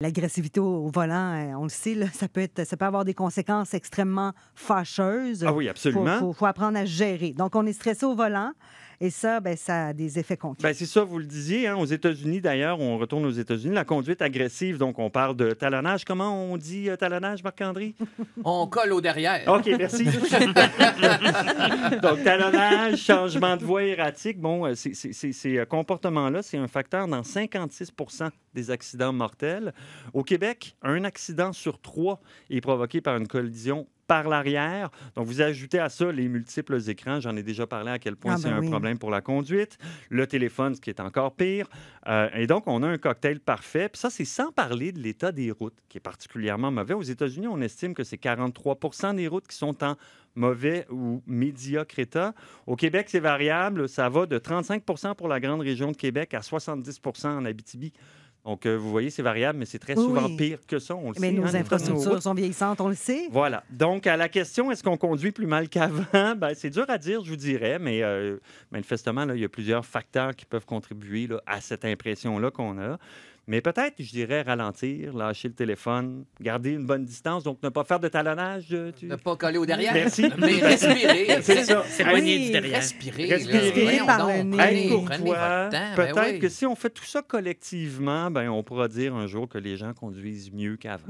L'agressivité au volant, on le sait, là, ça peut avoir des conséquences extrêmement fâcheuses. Ah oui, absolument. Faut apprendre à se gérer. Donc, on est stressé au volant et ça, ça a des effets concrets. Bien, c'est ça, vous le disiez. Aux États-Unis, d'ailleurs, on retourne aux États-Unis, la conduite agressive, donc on parle de talonnage. Comment on dit talonnage, Marc-André? On colle au derrière. OK, merci. Donc, talonnage, changement de voie erratique. Bon, ces comportements-là, c'est un facteur dans 56 des accidents mortels. Au Québec, un accident sur 3 est provoqué par une collision par l'arrière. Donc, vous ajoutez à ça les multiples écrans. J'en ai déjà parlé à quel point c'est un problème pour la conduite. Le téléphone, ce qui est encore pire. Et donc, on a un cocktail parfait. Puis ça, c'est sans parler de l'état des routes, qui est particulièrement mauvais. Aux États-Unis, on estime que c'est 43 des routes qui sont en mauvais ou médiocre état. Au Québec, c'est variable. Ça va de 35 pour la grande région de Québec à 70 en Abitibi. Donc, vous voyez, c'est variable, mais c'est très souvent pire que ça. On le mais sait. Nos infrastructures sont vieillissantes, on le sait. Voilà. Donc, à la question, est-ce qu'on conduit plus mal qu'avant? C'est dur à dire, je vous dirais, mais manifestement, là, il y a plusieurs facteurs qui peuvent contribuer là, à cette impression-là qu'on a. Mais peut-être, je dirais, ralentir, lâcher le téléphone, garder une bonne distance, donc ne pas faire de talonnage. Ne pas coller au derrière. Merci. Mais respirer. C'est ça. S'éloigner du derrière. Respirer par le nez. Prenez Courtois. votre temps. Peut-être que si on fait tout ça collectivement, on pourra dire un jour que les gens conduisent mieux qu'avant.